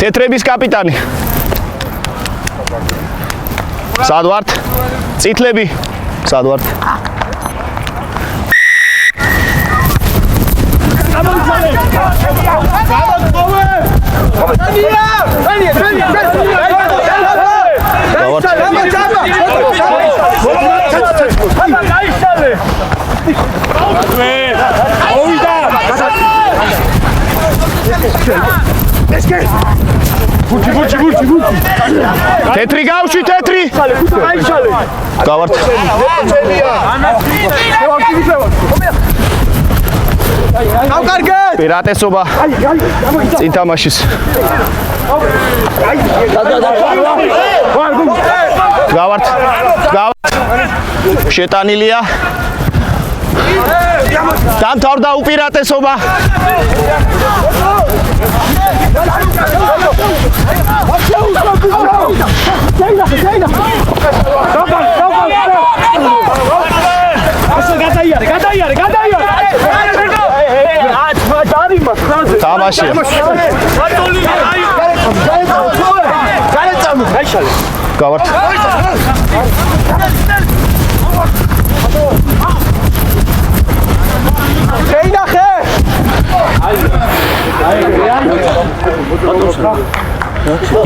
თეთრების კაპიტანი. სად ვართ? წითლები. სად ვართ? Tetri გავში თეთრი. გავართ. პირატესობა. წინ თამაშის. გავართ. შეტანილია. დამთავრდა უპირატესობა. თამაში. გავართ. შეინახე.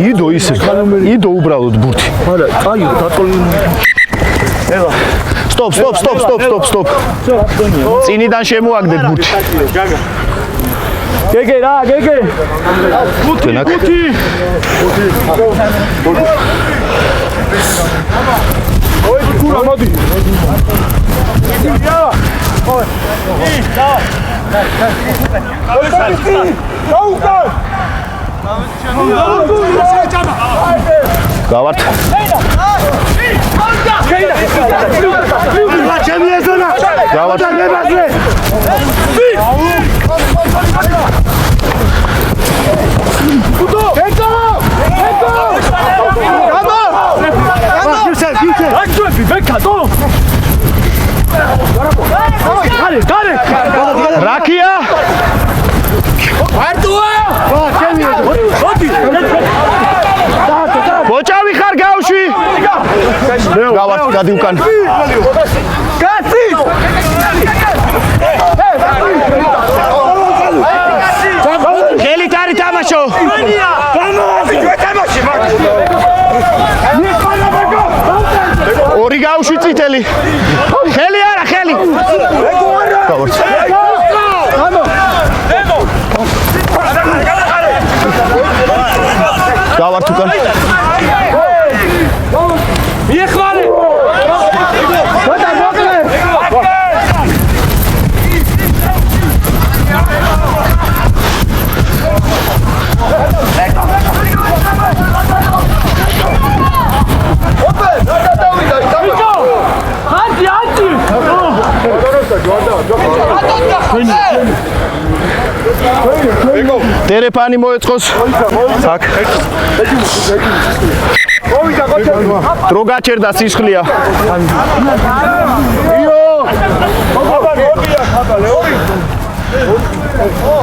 იდო ისე. იდო უბრალოდ ბურთი. არა, აი, დაწოლი. ელა. Stop. წინიდან შემოაგდეთ ბურთი. გეგე რა, გეგე. ბურთი. ოი, კურა მოდი. გავართ. რაკია? ბოჭავი ხარ გავში? გავართ, გადი უკან. კაცი! ხელით არის თამაშო. ორი გავში წითელი. ხელი არა, ხელი. გავართ. გავართ უკან. მიეხმარე. Terepani მოეწყოს. Tak. დრო გაჩერდა სისხლია.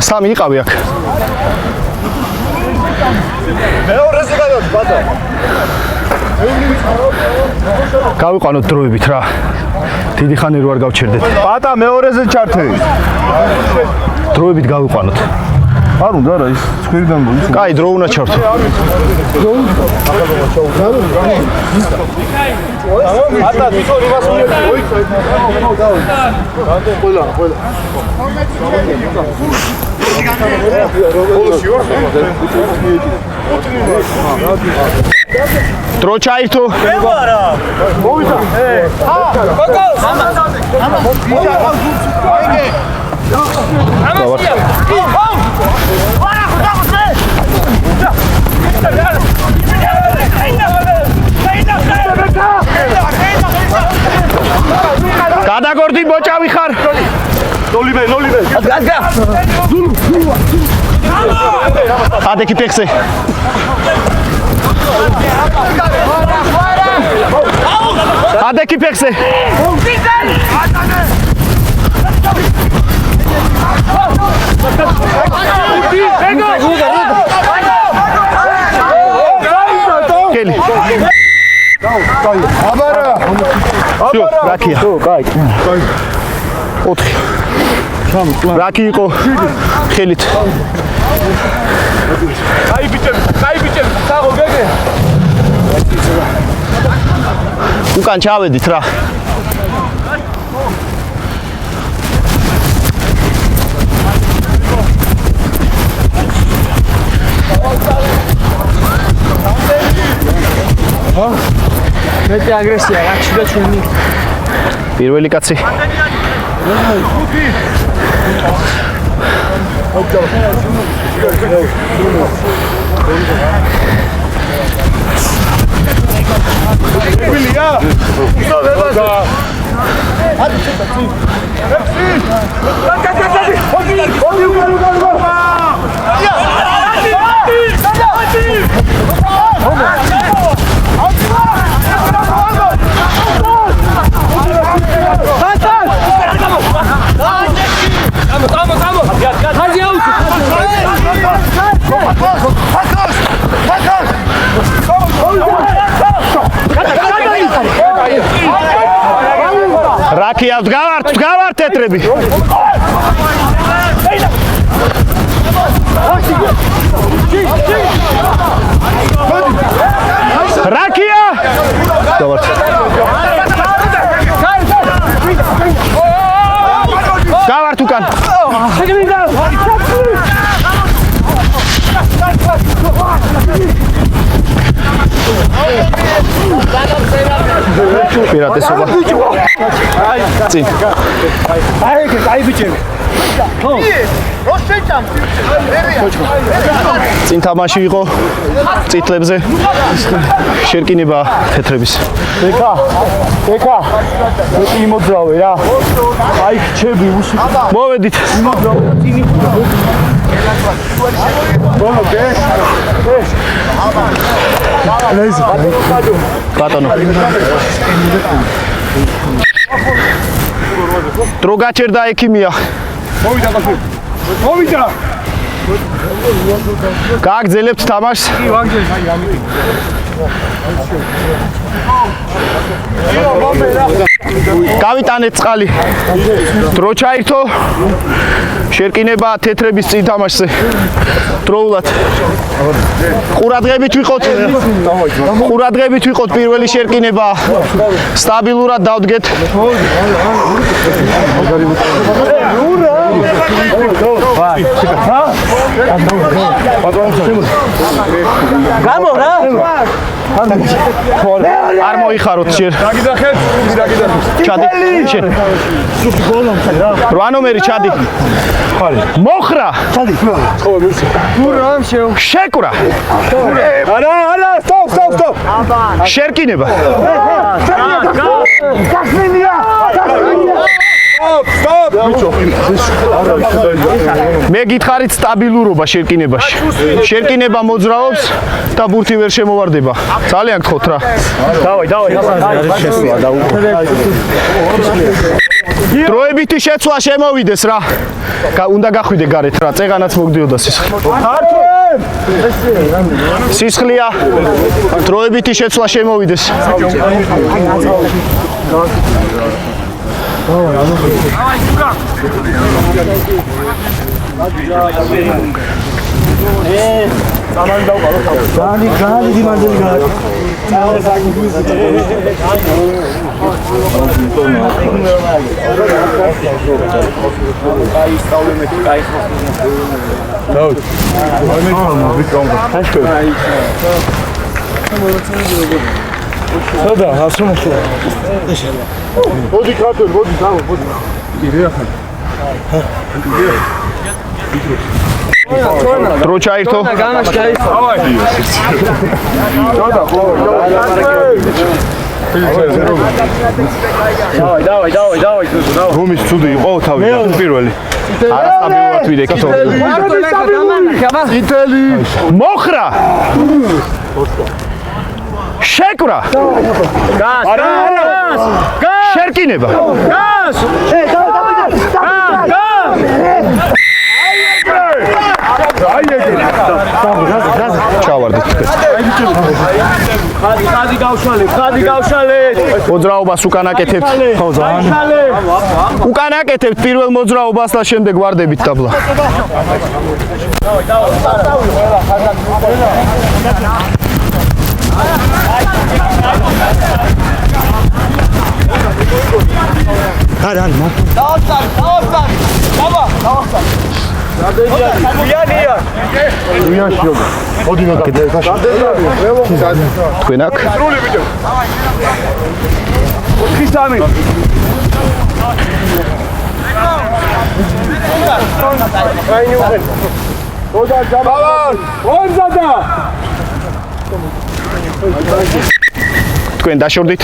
სამი იყავი აქ. მეორეზე გადავთ ბატა. გავიყვანოთ დროებით რა. დიდი ხანი რო არ გავჩერდეთ. ბატა მეორეზე ჩართე. დროებით გავიყვანოთ. არ უნდა რა ის ცხვირიდან მოიწვა. კაი, დრო უნდა ჩართო. ბატა თვითონ იმას დრო ჩაირთო. მოვიდა. გადაგორდი ბოჭავი ხარ. ნოლიბე. ადექი ფეხზე. ადექი ფეხზე. აბარა. Всё, რაკია. კაი. 4. რაკი იყო ხელით. კაი ბიჭები, საღო გეგე. უკან ჩავედით რა. მეტი აგრესია რა ჩიდა ჩვენი პირველი კაცი. ბილია. რაკია ვდგავართ თეთრები. რაკია დავართ. გავართ უკან. პირატესობა. წინ. აი ბიჭები. წინ თამაში იყო წითლებზე. შერკინება თეთრების. ეკა. მეტი იმოძრავე რა. აი ხჩები უსი. მოვედით. ბატონო. დრო გაჩერდა ექიმია. მოვიდა. გააგზელებთ თამაშს. გავიტანეთ წყალი. დრო ჩაირთო. შერკინება თეთრების წინ თამაშზე. დროულად. ყურადღებით ვიყოთ პირველი შერკინება. სტაბილურად დავდგეთ. გამო რა არ მოიხაროთ შენ. დაგიდახეთ. ჩადი შენ. 8 ნომერი ჩადი. მოხრა. გურამ შეუ შეკვრა. არა, სტოპ. შერკინება. გახმენია სტოპ. ბიჭო. მე გითხარით სტაბილურობა შერკინებაში. შერკინება მოძრაობს და ბურთი ვერ შემოვარდება. ძალიან გთხოვთ რა. დავაი შესვლა და დროებითი შეცვლა შემოვიდეს რა. უნდა გახვიდე გარეთ რა. წეღანაც მოგდიოდა სისხლი. სისხლია. დროებითი შეცვლა შემოვიდეს. განი დიმანდელი განი სადა ასომხო. მოდი კარტელი, მოდი. ირია ხარ. დრო ჩაირთო. განაში ჩაირთო დავაი რომის ცუდი იყო თავი პირველი. არასტაბილურად ვიდექით. იტალი. მოხრა. შეკვრა. არა შერკინება. ჩავარდით. ხადი გავშალეთ. მოძრაობას უკან აკეთებთ. უკან აკეთებთ პირველ მოძრაობას და შემდეგ ვარდებით დაბლა. თქვენ აქ თქვენ დაშორდით.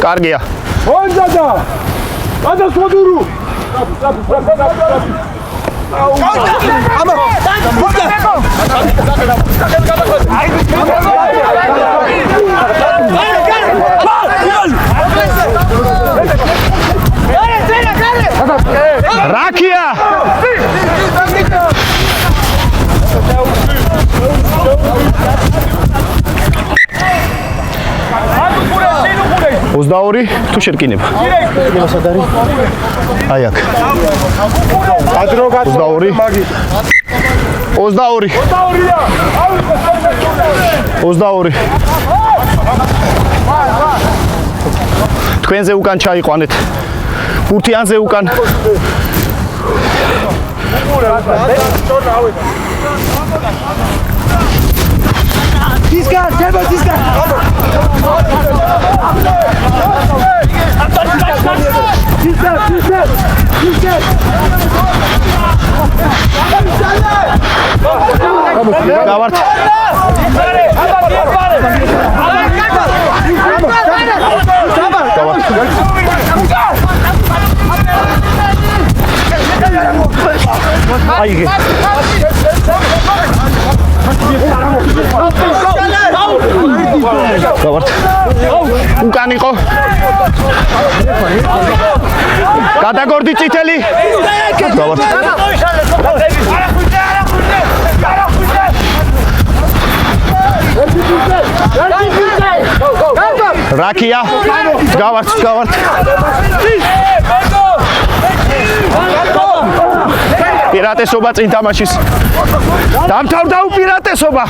კარგია. რაკია ოცდაორი თუ შერკინება აი აქ 22 თქვენზე უკან ჩაიყვანეთ ბურთიანზე უკან გავართ აიგე გავართ უკან იყო გადაგორდი წითელი გავართ რაკია გავართ პირატესობა წინ თამაშის დამთავრდა უპირატესობა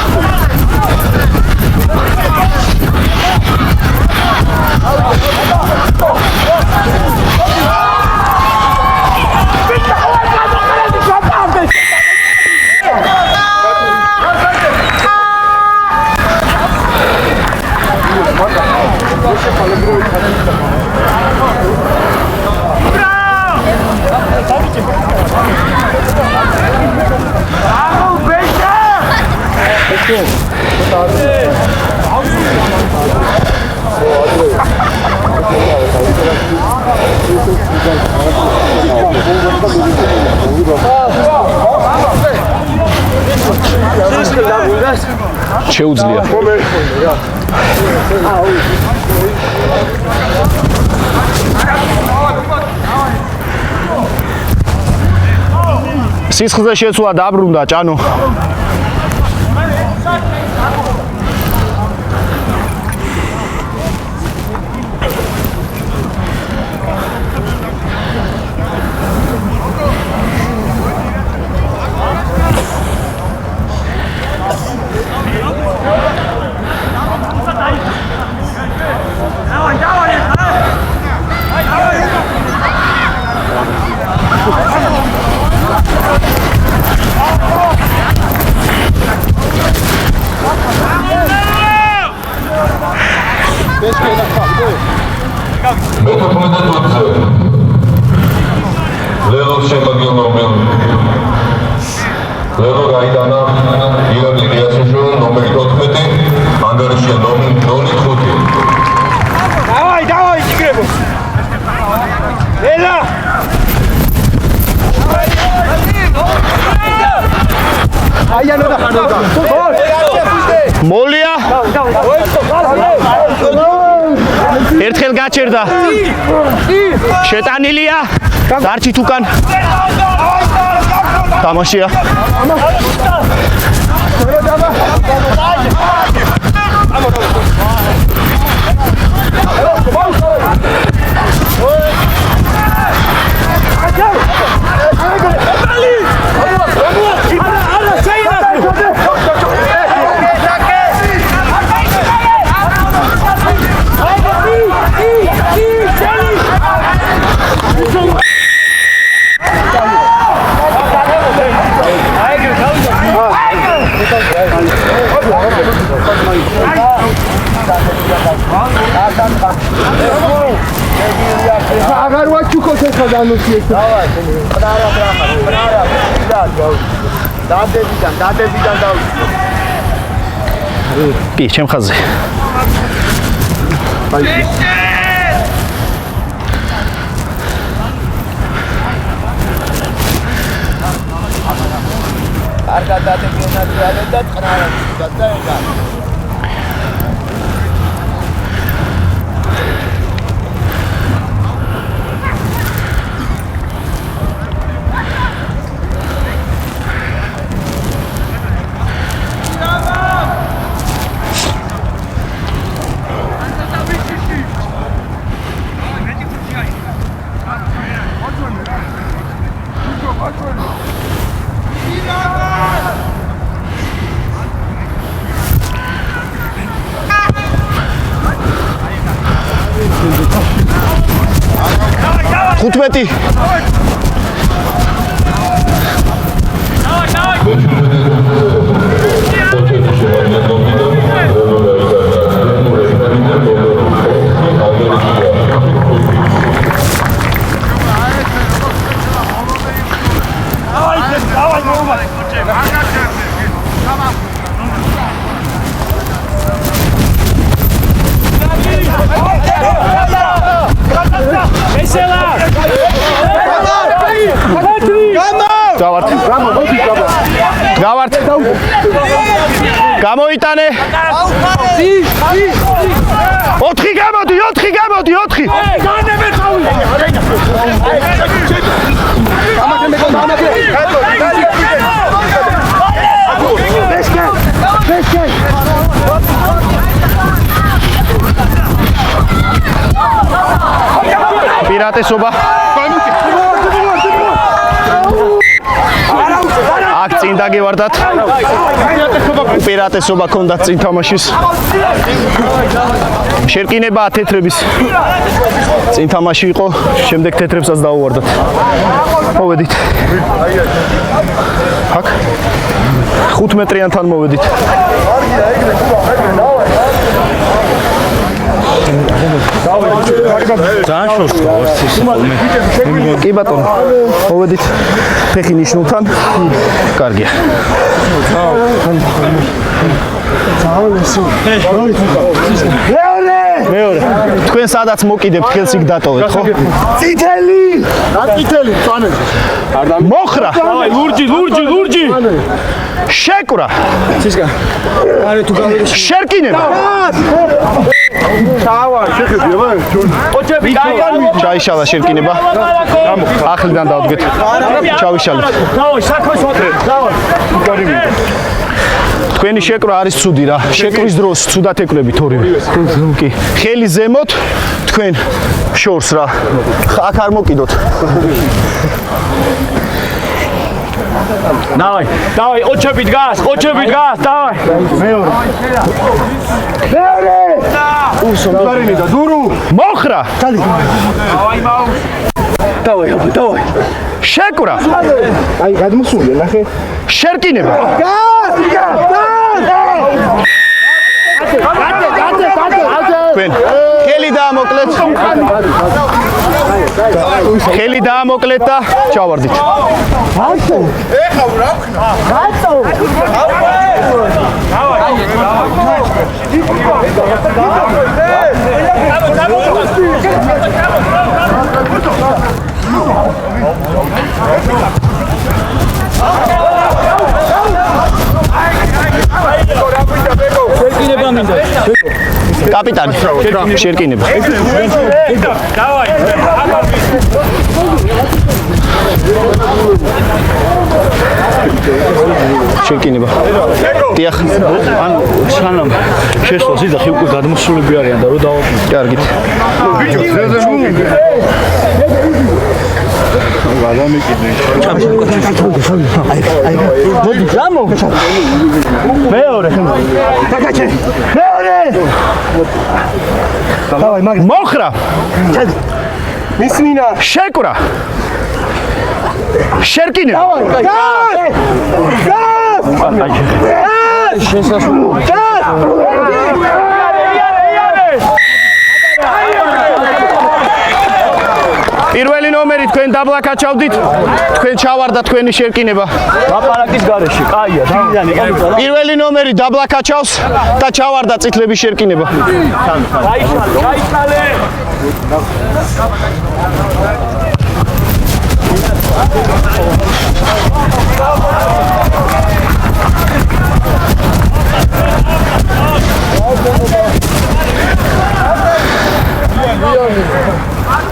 შეუძლია სისხლზე შეცვლა დაბრუნდა ჭანო ლერო გაიტანა ირაკლი გიასეშვილი ნომერი 14 ანგარიშია ნომერი 05 დავაი ჭიგრებო ელა აიანო და ხანოდა მოლია ერთხელ გაჩერდა შეტანილია დარჩით უკან თამაშია აღარ ვაჩუქოთ ახლა დანოთი ეს. დადებიდან დავიწყო. კი, ჩემ ხაზზე. არგა დადებიდან და წყნარად და ეგა. ხუთმეტი. გავართ. გამოიტანე. 4 გამოდი, 4 გამოდი, 4. პირატესობა. აქ წინ დაგევარდათ. პირატესობა ქონდათ წინ თამაშის. შერკინება თეთრების. წინ თამაში იყო, შემდეგ თეთრებსაც დაუვარდათ. მოვედით. აქ 5 მეტრიანთან მოვედით. ძალიან შორს გავარცის ხოლმე. კი ბატონო. მოვედით. ფეხი ნიშნულთან. კარგია. მეორე. თქვენ სადაც მოკიდებთ ხელს იქ დატოვეთ, ხო? წითელი! რა წითელი? წანეზე. მოხრა. დავაი, ლურჯი. შეკვრა. ცისკა. არე თუ გავიდეს. შერკინება. დავარ, შეხედე, ვარ. ოჩები გაიგანი. ჩაიშალა შერკინება. ახლიდან დავდგეთ. ჩავიშალეთ. დავაი, საქმეს ვაკეთებ. დავაი. თქვენი შეკრა არის ცუდი რა. შეკრის დროს ცუდად ეკვრებით ორივე. კი. ხელი ზემოთ, თქვენ შორს რა. აქ არ მოკიდოთ. დავაი, ოჩები დგას, დავაი. მეორე! უსომგარენი და დურუ! მოხრა. დავაი. შეკვრა. აი, გადმოსულია, ნახე. შერკინება. თქვენ ხელი დაამოკლეთ. ხელი დაამოკლეთ და ჩავარდით. ეხა რა ვქნა? შერკინება მინდა. კაპიტანი, შერკინება. დავაი. შერკინება. დიახ. ან სანამ შესვლა ზიდახი უკვე გადმოსულები არიან და რო დავაყენო. კარგით. მეორე. მოხრა. მისმინა. შეკვრა. შერკინება. პირველი ნომერი თქვენ დაბლაკაჩავდით, თქვენ ჩავარდა თქვენი შერკინება. ლაპარაკის გარეშე, კაია, დავიდანი. პირველი ნომერი დაბლაკაჩავს და ჩავარდა წითლების შერკინება. გაიჩალე.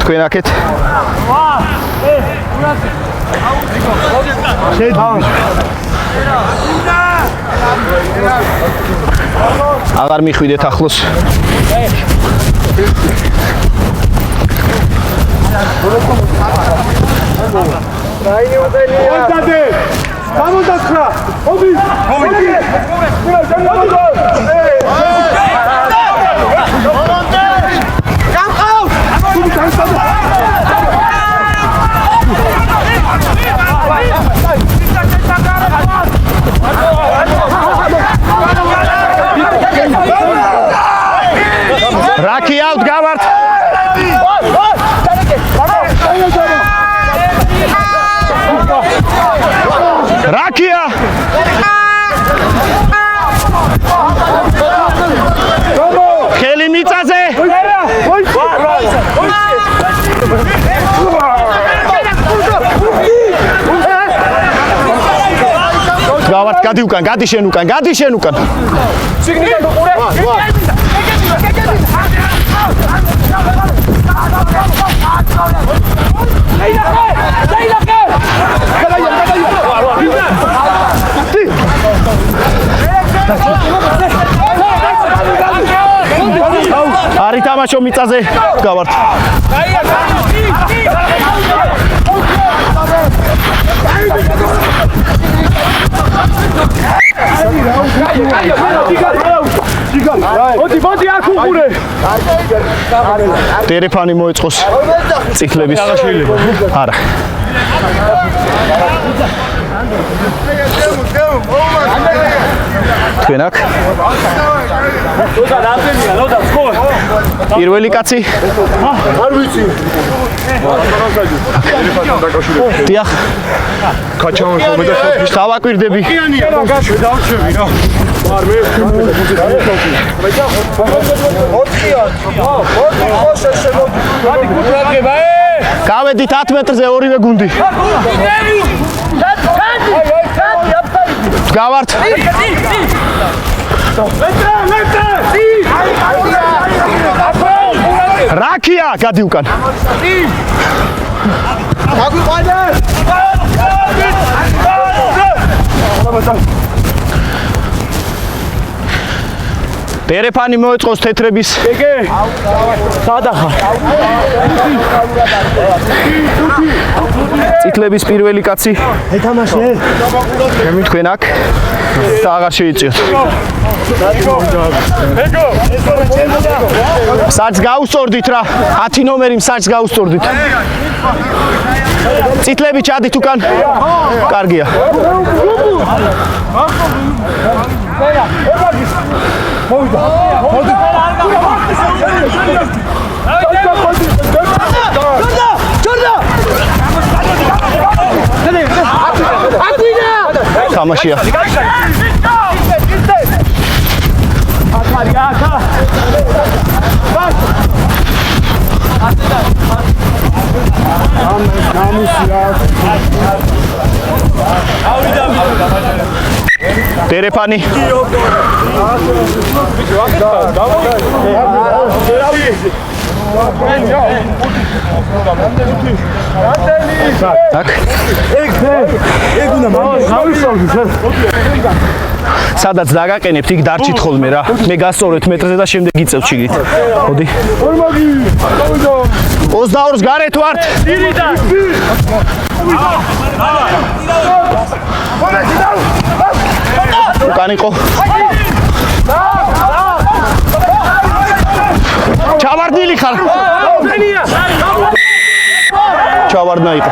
თქვენ აქეთ აღარ მიხვიდეთ ახლოს. რაკი ავთ გავართ. რაკია ხელი მიწაზე. გავართ, გადი უკან, გადი შენ უკან, გადი შენ უკან. არი თამაშო მიწაზე გავართ. ტელეფონი მოეწყოს წითლების არა. თქვენ აქ პირველი კაცი არ ვიცი. დიახ კაჩავანს მომედა დავაკვირდები. გავედით 10 მეტრზე ორივე გუნდი. გავართ. რაკია, გადი უკან. ტელეფონი მოეწყოს თეთრების. სადახარ. წითლების პირველი კაცი. ეთამაშე. თქვენ აქ და აღარ შეიწიოთ. საჭს გაუსწორდით რა. 10 ნომერი საჭს გაუსწორდით. წითლები ჩადით უკან. კარგია. მოვიდა. თამაშია. ტელეფონი. სადაც დაგაყენებთ, იქ დარჩით ხოლმე რა. მე გასწორეთ მეტრზე და შემდეგ იწევთ შიგნით. მოდი. 22-ს გარეთ ვართ. უკან იყო. ჩავარდნილი ხარ. ჩავარდნა იყო.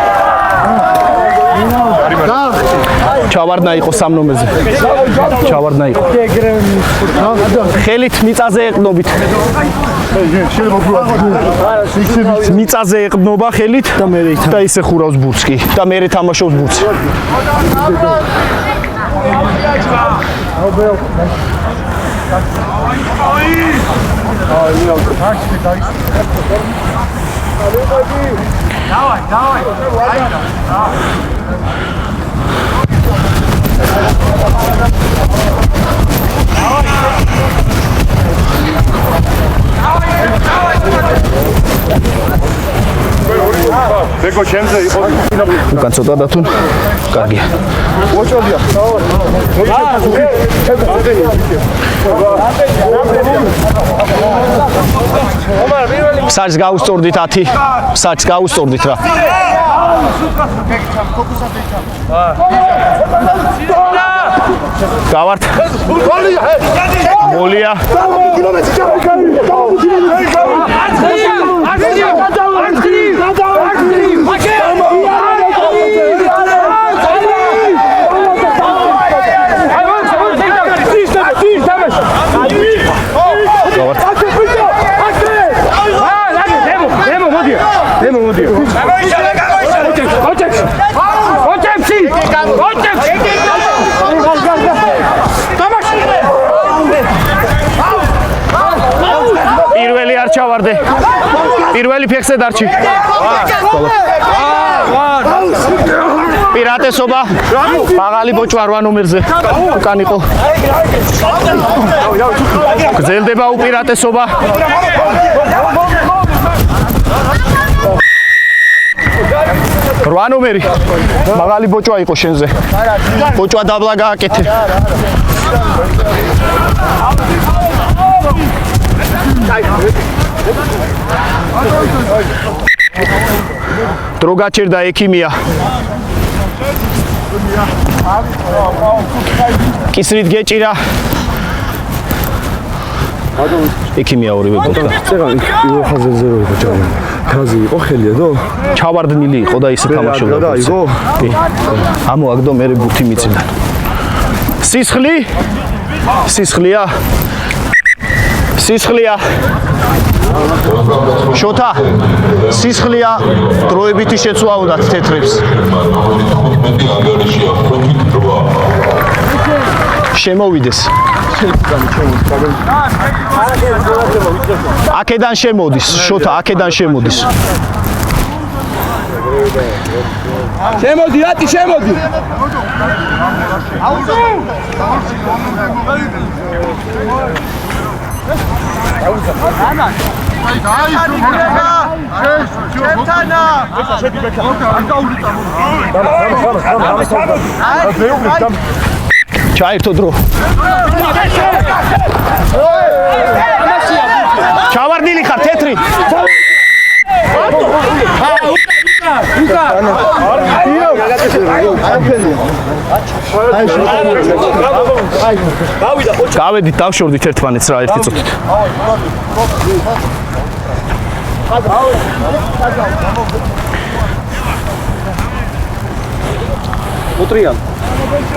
ჩავარდნა იყო 3 ნომერზე. ჩავარდნა იყო. ხელით მიწაზე ეყნობით. მიწაზე ეყნობა ხელით და ისე ხურავს ბურთს კი და მე თამაშობს ბურთს. ბეგო ჩემზე იყო უკან ცოტა დათუნ კარგია მოჭოდია საჭს გაუსწორდით 10 საჭს გაუსწორდით რა გავართ მოლია პირველი არ ჩავარდე. პირველი ფეხზე დარჩი. პირატესობა. მაღალი ბოჭვა 8 ნომერზე. უკან იყო. გრძელდება უპირატესობა. რვა ნომერი. მაღალი ბოჭვა იყო შენზე. ბოჭვა დაბლა გააკეთე. დრო გაჩერდა ექიმია. კისრით გეჭირა. ექიმია ორივე გოთა. წეგან იყო ხაზზე რო იყო ჯარი. ხაზი იყო ხელია დო? ჩავარდნილი იყო და ისე თამაშობდა. და იყო? კი. ამო აგდო მე ბუთი მიწიდან. სისხლი? სისხლია? სისხლია. შოთა სისხლია დროებითი შეცვლა უნდა თეთრებს. შემოვიდეს. აქედან შემოდის, შოთა აქედან შემოდის. შემოდი, ატი შემოდი. ჩაერთო დრო. ჩავარდნილი ხარ თეთრი. გავედით დავშორდით ერთმანეთს რა ერთი წუთით.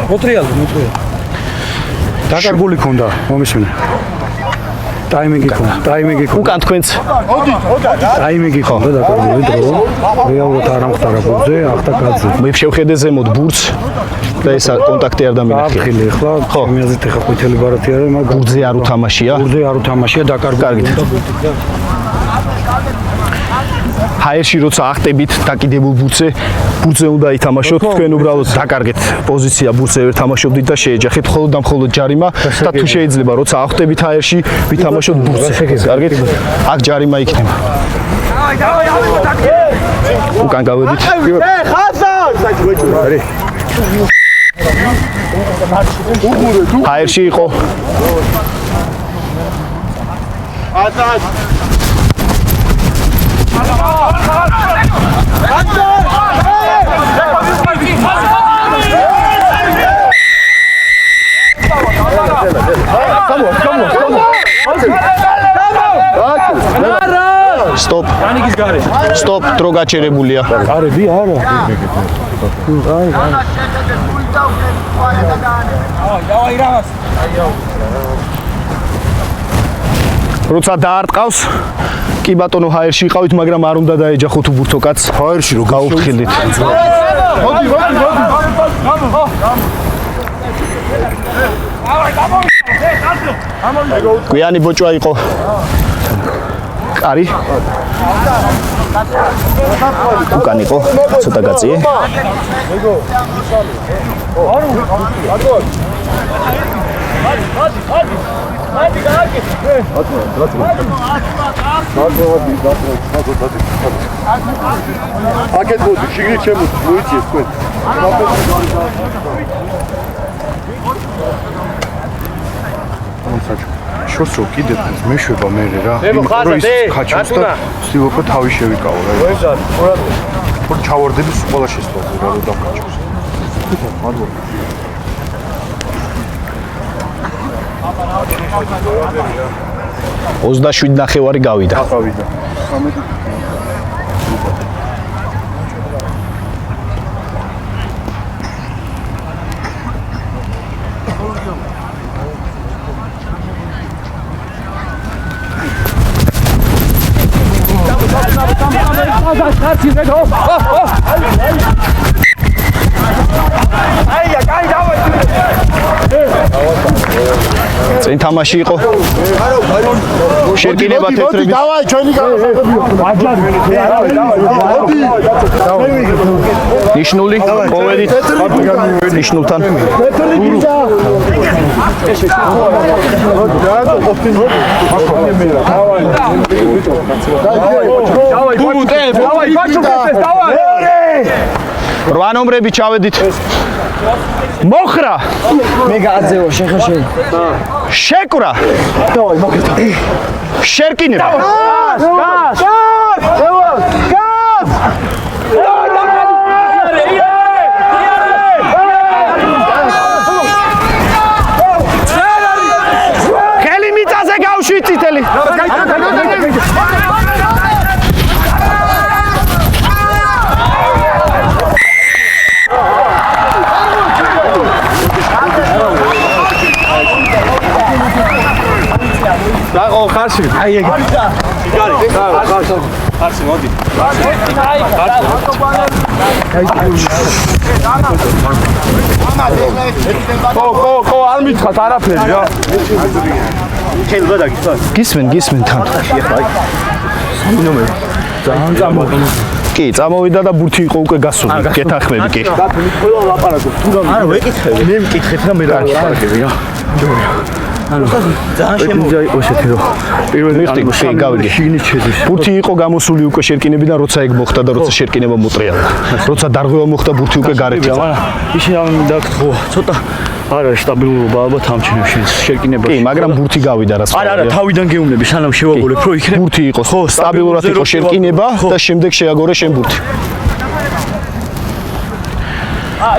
მოტრიალ. დაკარგული ქონდა, მომისმინე. ტაიმინგი ქონდა. უკან თქვენც. ტაიმინგი ქონდა დაკარგული დრო. რეალურად არ ამხდარა ბურთზე, ახთა კაცზე. მე შევხედე ზემოთ ბურთს და ეს კონტაქტი არ დამინახია. აფხილი ახლა, იმაზეთ ახლა ყვითელი ბარათი არა, მაგრამ ბურთზე არ უთამაშია. ბურთზე არ უთამაშია დაკარგული. კარგით. ჰაერში როცა ახტებით დაკიდებულ ბურთზე უნდა ითამაშოთ, თქვენ უბრალოდ დაკარგეთ პოზიცია ბურთზე ვერ თამაშობდით და შეეჯახეთ მხოლოდ და მხოლოდ ჯარიმა და თუ შეიძლება როცა ახტებით ჰაერში ვითამაშოთ ბურთზე. კარგით? აქ ჯარიმა იქნება. უკან გავედით. ჰაერში იყო. Stop. სტოპ. სტოპ, დრო გაჩერებულია. კარები არა. როცა დაარტყავს, კი ბატონო ჰაერში იყავით, მაგრამ არ უნდა დაეჯახოთ უბურთო კაცს. ჰაერში რო გაუფრთხილდით. გვიანი ბოჭვა იყო. კარი. უკან იყო, ცოტა გაწიე. აკეთ მოდი, შიგნით შემოდი, მოიწიეთ თქვენ. შორს რო კიდე მეშვება მე რა. იმიტომ რომ ის ხაჩობს და ვცდილობ რომ თავი შევიკავო რა. ხო ჩავარდები ყველა შესწავლაზე რა რომ დახაჩოს. მადლობა. 27 ნახევარი გავიდა. გავიდა. წინ თამაში იყო. შეკინება თეთრები. დავაი ჩვენი ნიშნული, ყოველით ნიშნულთან. რვა ნომრები ჩავედით. მოხრა. მე გააძევო შეხაშე. შეკვრა. დავაი მოკეთა. შერკინება. გას. ხელი მიწაზე გავშვი წითელი. დაყო ხარში. აი ეგ. ხარში მოდი. ხო, არ მითხათ არაფერი რა. ხელბა დაგიწვა. გისმენ თან. ნომერი. ძალიან წამოვიდა. კი, წამოვიდა და ბურთი იყო უკვე გასული. გეთანხმები კი. ყველა ლაპარაკობს. თუ რა არა ვეკითხები. მე მკითხეთ და მე რა ლაპარაკები რა. ძალიან შემოვიდა იყო ესეთი რომ პირველ რიგში გავიდი. შიგნით შედის. ბურთი იყო გამოსული უკვე შერკინებიდან, როცა ეგ მოხდა და როცა შერკინება მოტრიალდა. როცა დარღვევა მოხდა, ბურთი უკვე გარეთ იყო. ისინი ამ დაგთხო ცოტა არა სტაბილურობა ალბათ ამ ჩინებში შერკინებაში. კი, მაგრამ ბურთი გავიდა რა. არა, თავიდან გეუბნები, სანამ შევაგულებ, რომ იქნებ ბურთი იყო. ხო, სტაბილურად იყო შერკინება და შემდეგ შეაგორე შენ ბურთი.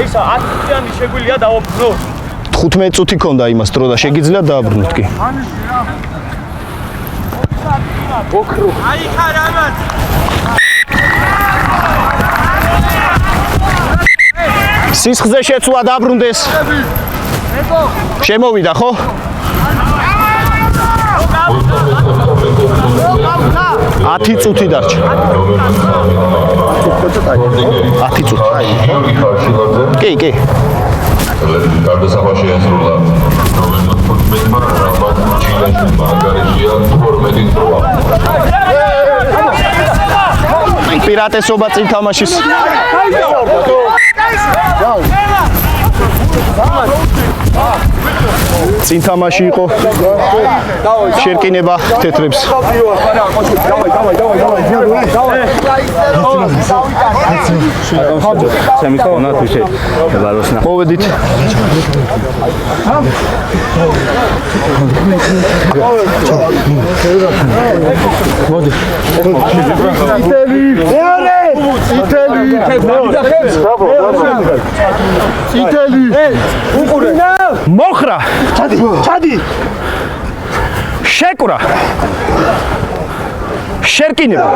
ისა 10 წუთიანი შეგვიძლია დავაბრუნო. 15 წუთი ქონდა იმას დრო და შეგიძლია დააბრუნოთ კი. ოქრო. აი ხარამაც. სისხლზე შეცვლა დააბრუნდეს. შემოვიდა ხო? ათი წუთი დარჩა. 10 წუთი. გიორგი ხარშილაძე კი. გარდასახვა შეასრულა. ნოემბრის 15-მა რამად ჩილეში მაგარიშია 12 დროა. პირატესობა წინ თამაშის. წინ თამაში იყო. შერკინება თეთრებს. მოვედით. მოხრა. ჩადი. შეკვრა. შერკინება.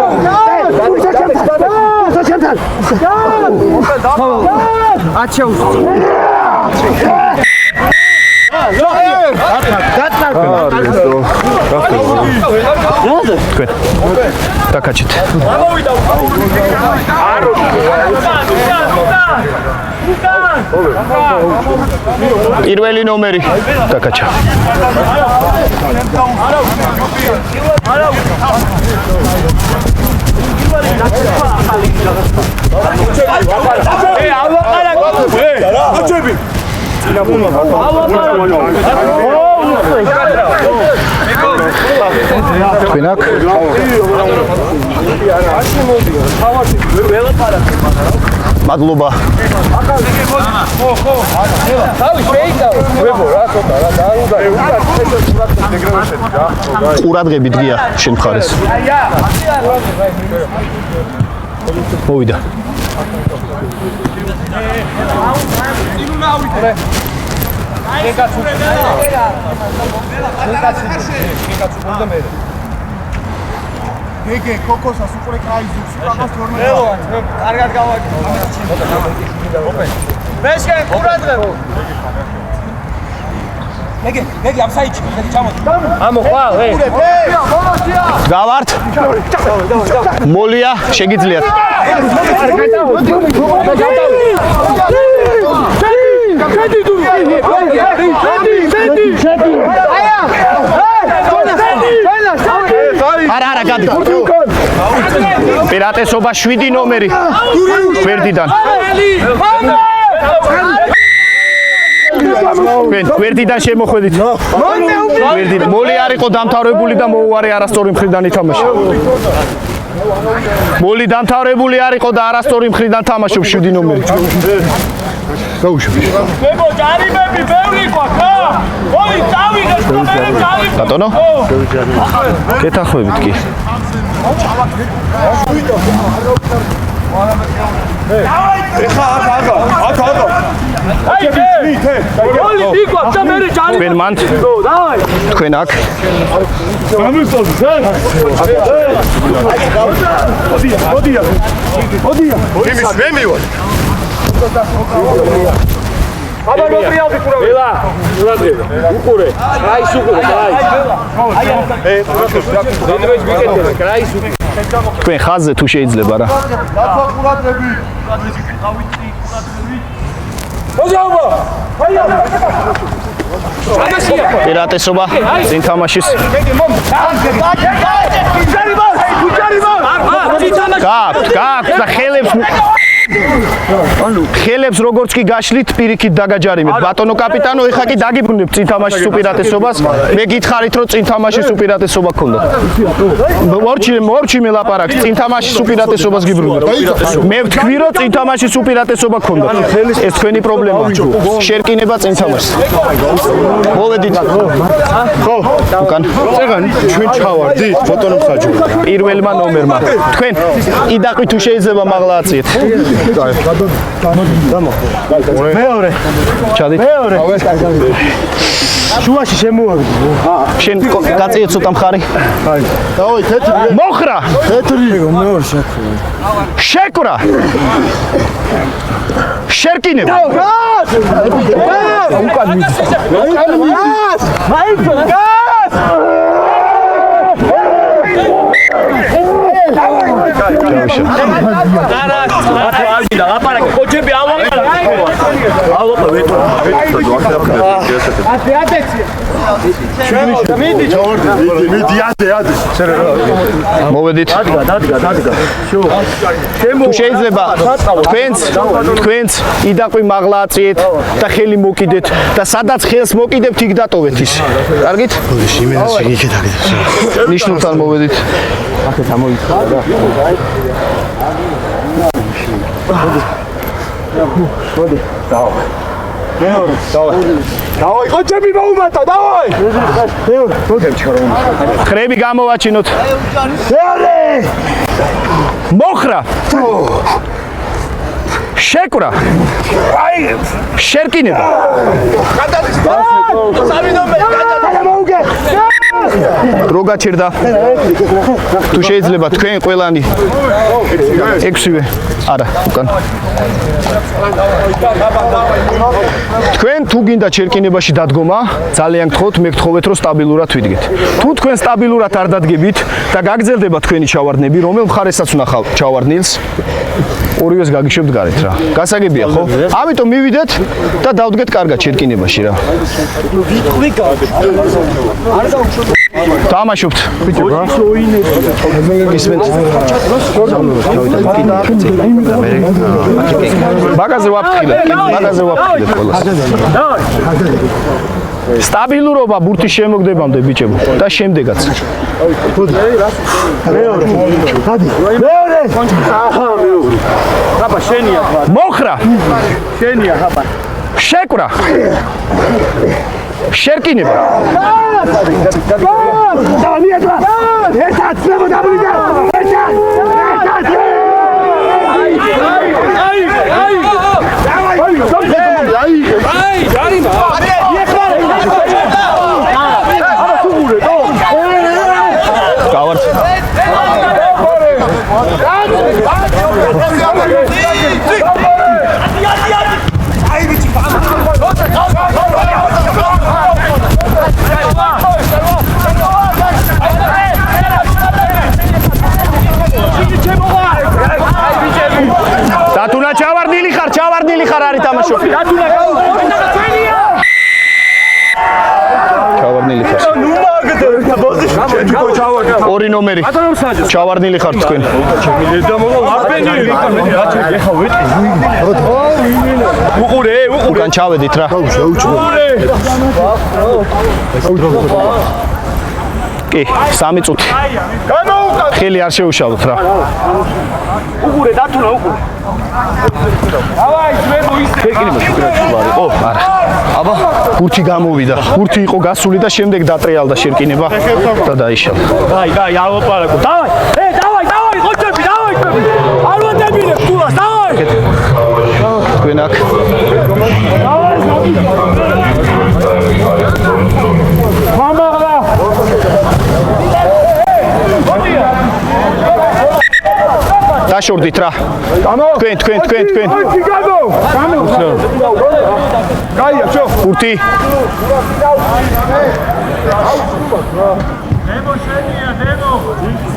თქვენ დაკაჩეთ. პირველი ნომერი დაკაჩა. თქვენ აქ მადლობა. ყურადღებით გია შენ მხარეს. მოვიდა. გეგე კოკოსას უყურე კაიზუს რაღაც 12. კარგად გავაკეთე. მეშენ ყურადღებ. გეგე აფსაიჩი, გეგე ჩამოდი. ამოხვა, გავართ. მოლია, შეგიძლიათ. არა, გადი. პირატესობა 7 ნომერი. გვერდიდან. გვერდიდან შემოხვედით. გვერდიდან. მოლი არ იყო დამთავრებული და მოუარე არასწორი მხრიდან ითამაშა. მოლი დამთავრებული არ იყო და არასწორი მხრიდან თამაშობს 7 ნომერი. გაუშვი. ბებო, ჯარიმები ბევრი ყვა. ოი, წავიღეთ, მე ჯარი. ბატონო? გეთანხმებით კი. თქვენ მანდ? თქვენ აქ? იმის მე მივარ. აბა მოტრიალდი ხურავი. ველა, უყურე. რაის უყურე, რაის. დედრეშ მიკეთე, რაის უყურე. თქვენ ხაზზე თუ შეიძლება რა. დაფაყურადები. მოძაობა. პირატესობა წინ თამაშის. გააქვთ და ხელებს როგორც კი გაშლით პირიქით დაგაჯარიმეთ. ბატონო კაპიტანო, ეხა კი დაგიბრუნებთ წინ თამაშის უპირატესობას. მე გითხარით რომ წინ თამაშის უპირატესობა გქონდა. მორჩი მელაპარაკ წინ თამაშის უპირატესობას გიბრუნებთ. მე ვთქვი რომ წინ თამაშის უპირატესობა გქონდა. ეს თქვენი პრობლემაა. შერკინება წინ თამაშს. მოვედით. ხო, უკან. წეგან ჩვენ ჩავარდით ბატონო ხაჯო. პირველმა ნომერმა. თქვენ იდაყვი თუ შეიძლება მაღლა აციეთ. მეორე. ჩადით. მეორე. შუაში შემოვაგდი. შენ გაწიე ცოტა მხარი. დავაი თეთრი. მოხრა. თეთრი. მეორე შექმნა. შეკვრა. შერკინება. უკან მიდის. უკან მიდის. მაინც გას. ლაპარაკი კოჩები მოვედით. თუ შეიძლება თქვენც იდაყვი მაღლა აწიეთ და ხელი მოკიდეთ და სადაც ხელს მოკიდებთ იქ დატოვეთ ის. კარგით? იმენას იქეთ აგეთ. ნიშნულთან მოვედით. აქეთ ამოიწყდა და მოდი. დავაი კოჩები მოუმატა, დავაი. ხრები გამოვაჩინოთ. მოხრა. შეკვრა. შერკინება. რო გაჩერდა თუ შეიძლება თქვენ ყველანი 6-ვე არა უკან თქვენ თუ გინდა ჩერკინებაში დადგომა ძალიან გთხოვთ მე გთხოვეთ რომ სტაბილურად ვიდგეთ თუ თქვენ სტაბილურად არ დადგებით და გაგრძელდება თქვენი ჩავარდნები რომელ მხარესაც ვნახავ ჩავარდნილს ორივეს გაგიშვებთ გარეთ რა გასაგებია ხო ამიტომ მივიდეთ და დავდგეთ კარგად ჩერკინებაში რა თამაშობთ ბიჭებო მაგაზე ვაფრთხილებ ყველას სტაბილურობა ბურთის შემოგდებამდე ბიჭებო და შემდეგაც ხაბა შენია მოხრა შენია ხაბა შეკვრა შერკინება დათუნა ჩავარდნილი ხარ არის თამაშობ ჩავარდნილი ხარ ორი ნომერი ჩავარდნილი ხარ თქვენ უყურე უკან ჩავედით რა კი 3 წუთი ხელი არ შეუშალოთ რა უყურე დათუნა უყურე ავაი მე მოისკინებაში ო არა აბა ბურთი გამოვიდა ბურთი იყო გასული და შემდეგ დატრიალდა შერკინება და დაიშალა დაი ალოპარაკო დავაი ხოჭები დავაი არ ვადებინებ თულას დავაი თქვენ აქ მამაღლა დაშორდით რა თქვენ გაია ჩო ბურთი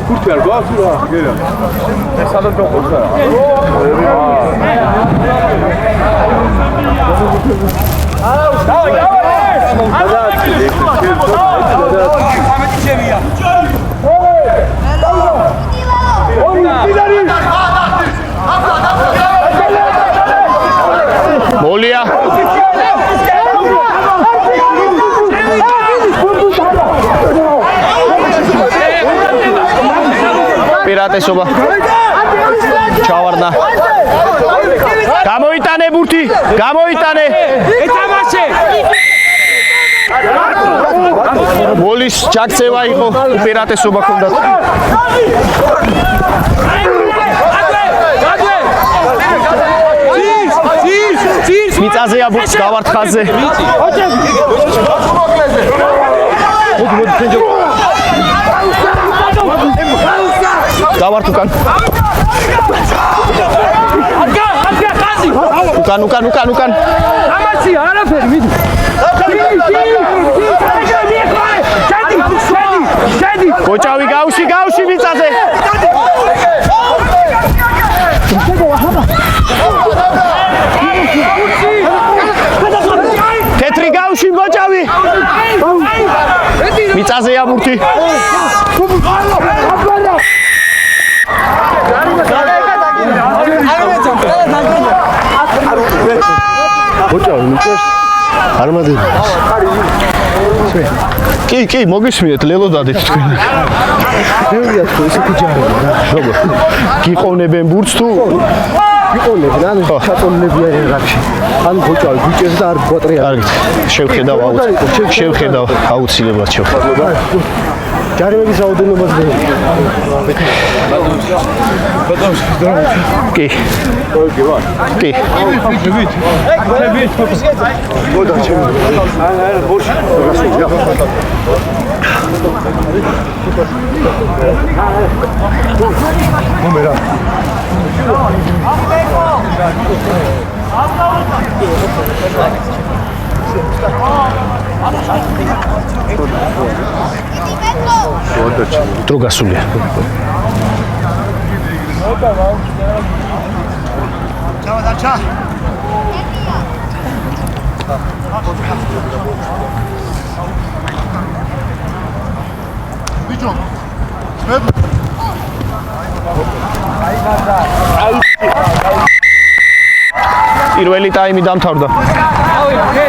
ბურთი არ გვაქვს რა გერა ეს სადაც გოხოს რა დავაი მოლია პირატესობა ჩავარდა გამოიტანე ბურთი გამოიტანე ეთამაშე მოლის ჩაქცევა იყო უპირატესობა ჰქონდათ მიწაზეა ბურთს გავართ ხაზზე გავართ უკან უკან ამაში არაფერი მიდი შედი გოჭავი გავში მიწაზე თეთრი გავში გოჭავი მიწაზეა ბურთი გოჭავი მიწას არ მადები კი მოგისმინეთ ლელოდადით თქვენ ბევრია თქო ესეთი ჯარები რა როგორ გიყოვნებენ ბურთს თუ იყონებენ ანუ ჩაწონებია ერაში ანუ გოჭავი გუჭებს და არ გვატრია კარგით შევხედავ აუცილებლად შევხედავ ჯარების რაოდენობას კი მომერა დრო გასულია. პირველი ტაიმი დამთავრდა. მე